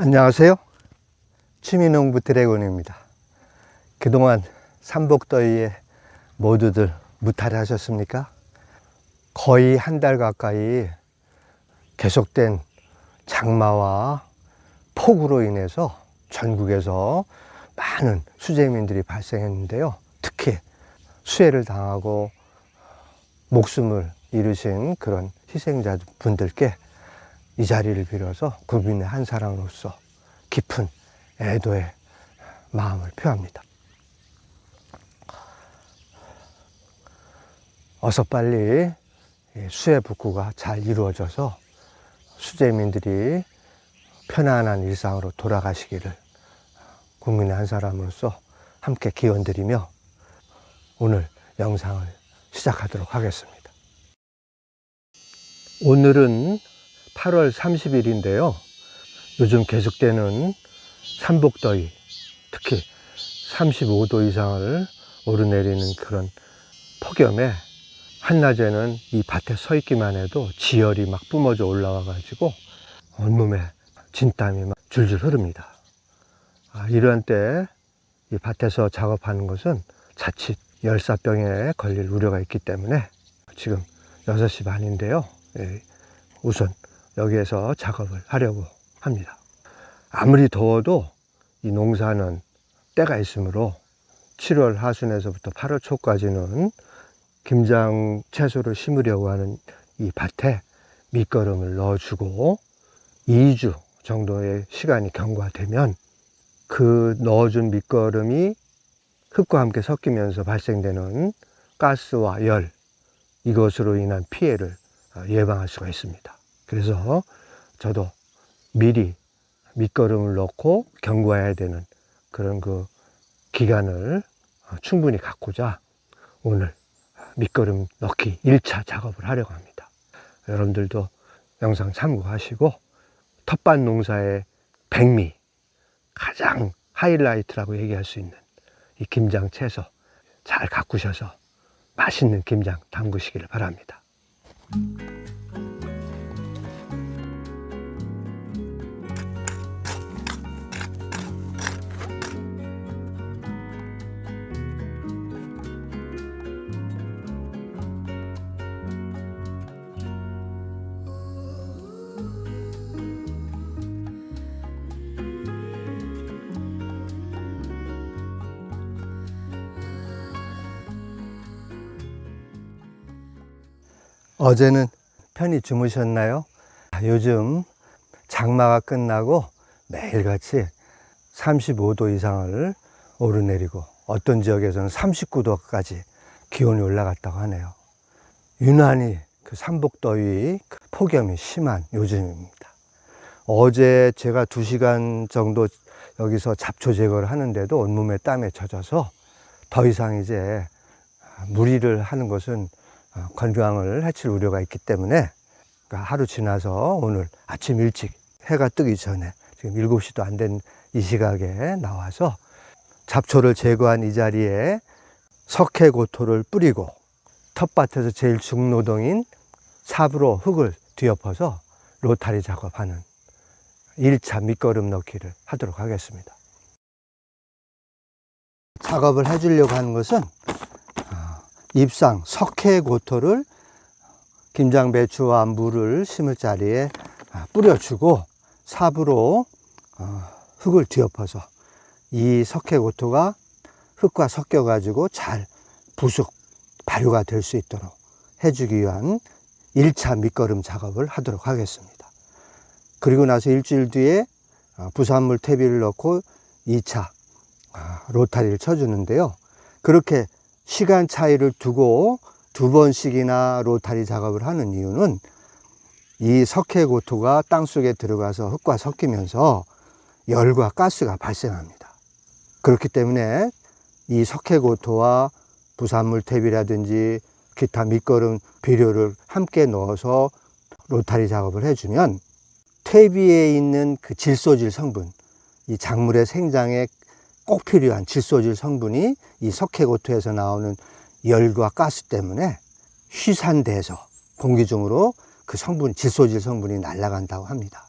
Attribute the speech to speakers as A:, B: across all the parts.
A: 안녕하세요. 취미농부 드래곤입니다. 그동안 삼복더위에 모두들 무탈 하셨습니까? 거의 한 달 가까이 계속된 장마와 폭우로 인해서 전국에서 많은 수재민들이 발생했는데요. 특히 수해를 당하고 목숨을 잃으신 그런 희생자분들께 이 자리를 빌어서 국민의 한 사람으로서 깊은 애도의 마음을 표합니다. 어서 빨리 수해 복구가 잘 이루어져서 수재민들이 편안한 일상으로 돌아가시기를 국민의 한 사람으로서 함께 기원드리며 오늘 영상을 시작하도록 하겠습니다. 오늘은 8월 30일인데요. 요즘 계속되는 삼복더위, 특히 35도 이상을 오르내리는 그런 폭염에 한낮에는 이 밭에 서 있기만 해도 지열이 막 뿜어져 올라와 가지고 온몸에 진땀이 막 줄줄 흐릅니다. 이러한 때 이 밭에서 작업하는 것은 자칫 열사병에 걸릴 우려가 있기 때문에 지금 6시 반인데요. 우선 여기에서 작업을 하려고 합니다. 아무리 더워도 이 농사는 때가 있으므로 7월 하순에서부터 8월 초까지는 김장 채소를 심으려고 하는 이 밭에 밑거름을 넣어주고 2주 정도의 시간이 경과되면 그 넣어준 밑거름이 흙과 함께 섞이면서 발생되는 가스와 열, 이것으로 인한 피해를 예방할 수가 있습니다. 그래서 저도 미리 밑거름을 넣고 경과해야 되는 그런 그 기간을 충분히 갖고자 오늘 밑거름 넣기 1차 작업을 하려고 합니다. 여러분들도 영상 참고하시고 텃밭 농사의 백미, 가장 하이라이트라고 얘기할 수 있는 이 김장 채소 잘 가꾸셔서 맛있는 김장 담그시기를 바랍니다. 어제는 편히 주무셨나요? 요즘 장마가 끝나고 매일같이 35도 이상을 오르내리고 어떤 지역에서는 39도까지 기온이 올라갔다고 하네요. 유난히 그 삼복더위 폭염이 심한 요즘입니다. 어제 제가 2시간 정도 여기서 잡초 제거를 하는데도 온몸에 땀에 젖어서 더 이상 이제 무리를 하는 것은 건강을 해칠 우려가 있기 때문에 하루 지나서 오늘 아침 일찍 해가 뜨기 전에 지금 7시도 안 된 이 시각에 나와서 잡초를 제거한 이 자리에 석회고토를 뿌리고 텃밭에서 제일 중노동인 삽으로 흙을 뒤엎어서 로타리 작업하는 1차 밑거름 넣기를 하도록 하겠습니다. 작업을 해주려고 하는 것은 잎상 석회고토를 김장 배추와 물을 심을 자리에 뿌려주고 삽으로 흙을 뒤엎어서 이 석회고토가 흙과 섞여 가지고 잘 부숙 발효가 될 수 있도록 해주기 위한 1차 밑거름 작업을 하도록 하겠습니다. 그리고 나서 일주일 뒤에 부산물 퇴비를 넣고 2차 로타리를 쳐주는데요. 그렇게 시간 차이를 두고 2번씩이나 로타리 작업을 하는 이유는 이 석회고토가 땅속에 들어가서 흙과 섞이면서 열과 가스가 발생합니다. 그렇기 때문에 이 석회고토와 부산물 퇴비라든지 기타 밑거름 비료를 함께 넣어서 로타리 작업을 해주면 퇴비에 있는 그 질소질 성분, 이 작물의 생장에 꼭 필요한 질소질 성분이 이 석회고토에서 나오는 열과 가스 때문에 휘산돼서 공기 중으로 그 성분, 질소질 성분이 날아간다고 합니다.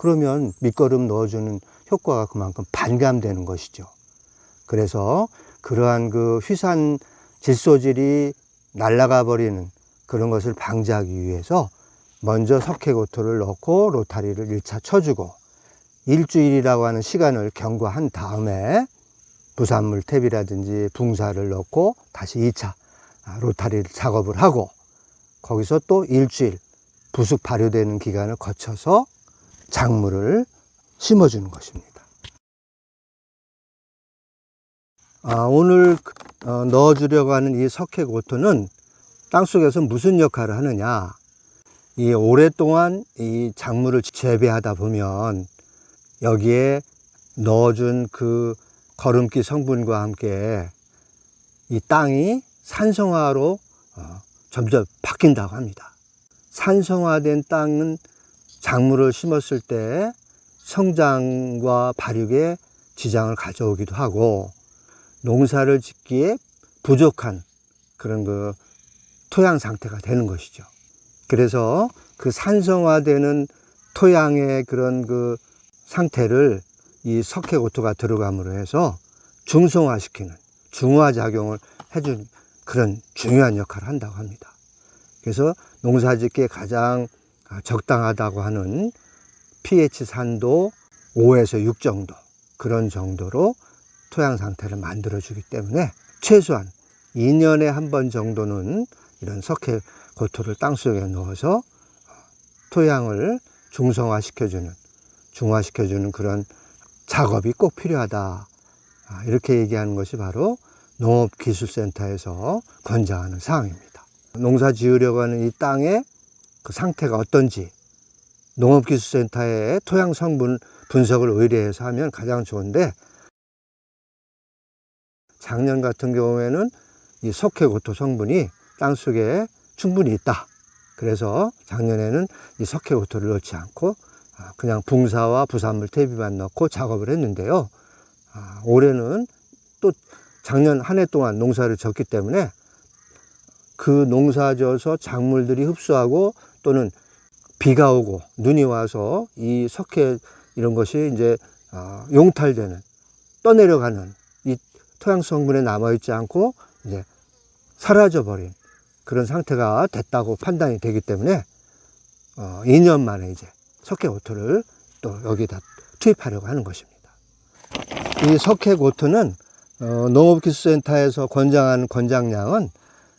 A: 그러면 밑거름 넣어주는 효과가 그만큼 반감되는 것이죠. 그래서 그러한 그 휘산 질소질이 날아가 버리는 그런 것을 방지하기 위해서 먼저 석회고토를 넣고 로타리를 1차 쳐주고 일주일이라고 하는 시간을 경과한 다음에 부산물 탭이라든지 붕사를 넣고 다시 2차 로타리 작업을 하고 거기서 또 일주일 부숙 발효되는 기간을 거쳐서 작물을 심어주는 것입니다. 오늘 넣어주려고 하는 이 석회고토는 땅속에서 무슨 역할을 하느냐, 이 오랫동안 이 작물을 재배하다 보면 여기에 넣어준 그 거름기 성분과 함께 이 땅이 산성화로 점점 바뀐다고 합니다. 산성화된 땅은 작물을 심었을 때 성장과 발육에 지장을 가져오기도 하고 농사를 짓기에 부족한 그런 그 토양 상태가 되는 것이죠. 그래서 그 산성화되는 토양의 그런 그 상태를 이 석회고토가 들어감으로 해서 중성화시키는 중화작용을 해준 그런 중요한 역할을 한다고 합니다. 그래서 농사짓기에 가장 적당하다고 하는 pH 산도 5에서 6 정도, 그런 정도로 토양 상태를 만들어주기 때문에 최소한 2년에 한 번 정도는 이런 석회고토를 땅속에 넣어서 토양을 중성화시켜주는, 중화시켜주는 그런 작업이 꼭 필요하다. 이렇게 얘기하는 것이 바로 농업기술센터에서 권장하는 사항입니다. 농사 지으려고 하는 이 땅의 그 상태가 어떤지 농업기술센터에 토양 성분 분석을 의뢰해서 하면 가장 좋은데, 작년 같은 경우에는 이 석회고토 성분이 땅속에 충분히 있다. 그래서 작년에는 이 석회고토를 넣지 않고 그냥 붕사와 부산물 퇴비만 넣고 작업을 했는데요. 올해는 또 작년 한 해 동안 농사를 졌기 때문에 그 농사 져서 작물들이 흡수하고 또는 비가 오고 눈이 와서 이 석회 이런 것이 이제 용탈되는, 떠내려가는 이 토양 성분에 남아있지 않고 이제 사라져버린 그런 상태가 됐다고 판단이 되기 때문에 2년 만에 이제 석회고토를 또 여기다 투입하려고 하는 것입니다. 이 석회고토는 농업기술센터에서 권장하는 권장량은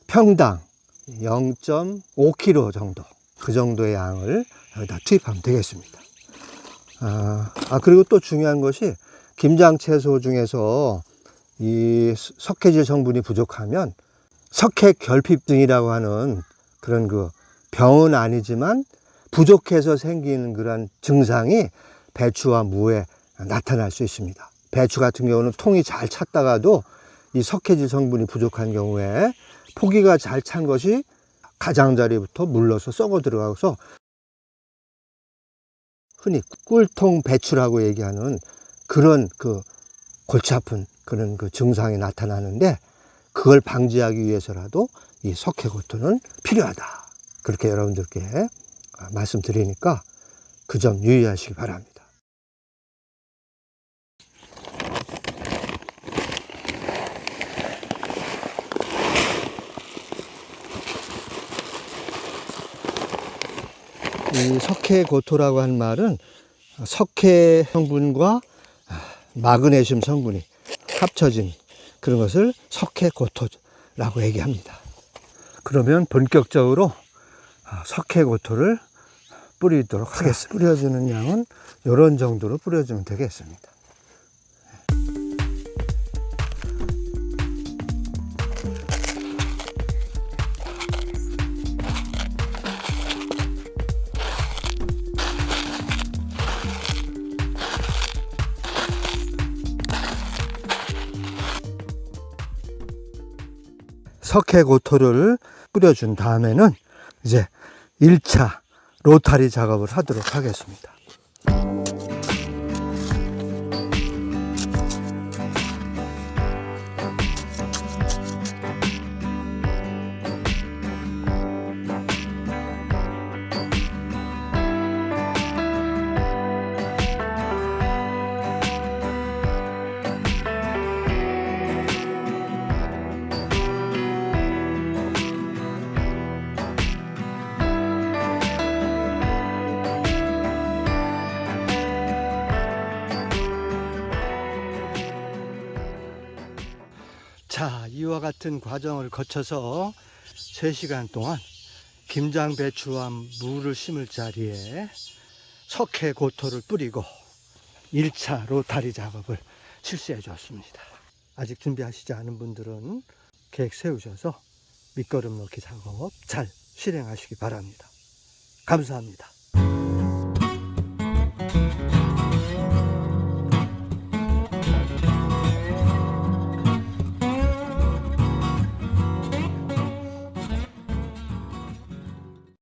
A: 평당 0.5kg 정도, 그 정도의 양을 여기다 투입하면 되겠습니다. 그리고 또 중요한 것이 김장 채소 중에서 이 석회질 성분이 부족하면 석회결핍증이라고 하는 그런 그 병은 아니지만 부족해서 생기는 그런 증상이 배추와 무에 나타날 수 있습니다. 배추 같은 경우는 통이 잘 찼다가도 이 석회질 성분이 부족한 경우에 포기가 잘 찬 것이 가장자리부터 물러서 썩어 들어가서 흔히 꿀통 배추라고 얘기하는 그런 그 골치 아픈 그런 그 증상이 나타나는데, 그걸 방지하기 위해서라도 이 석회고토는 필요하다. 그렇게 여러분들께 말씀드리니까 그 점 유의하시기 바랍니다. 이 석회고토라고 하는 말은 석회 성분과 마그네슘 성분이 합쳐진 그런 것을 석회고토라고 얘기합니다. 그러면 본격적으로 석회고토를 뿌리도록 하겠습니다. 뿌려주는 양은 이런 정도로 뿌려주면 되겠습니다. 석회고토를 뿌려준 다음에는 이제 1차 로타리 작업을 하도록 하겠습니다. 이와 같은 과정을 거쳐서 3시간 동안 김장 배추와 무를 심을 자리에 석회 고토를 뿌리고 1차 로타리 작업을 실시해 줬습니다. 아직 준비하시지 않은 분들은 계획 세우셔서 밑거름 넣기 작업 잘 실행하시기 바랍니다. 감사합니다.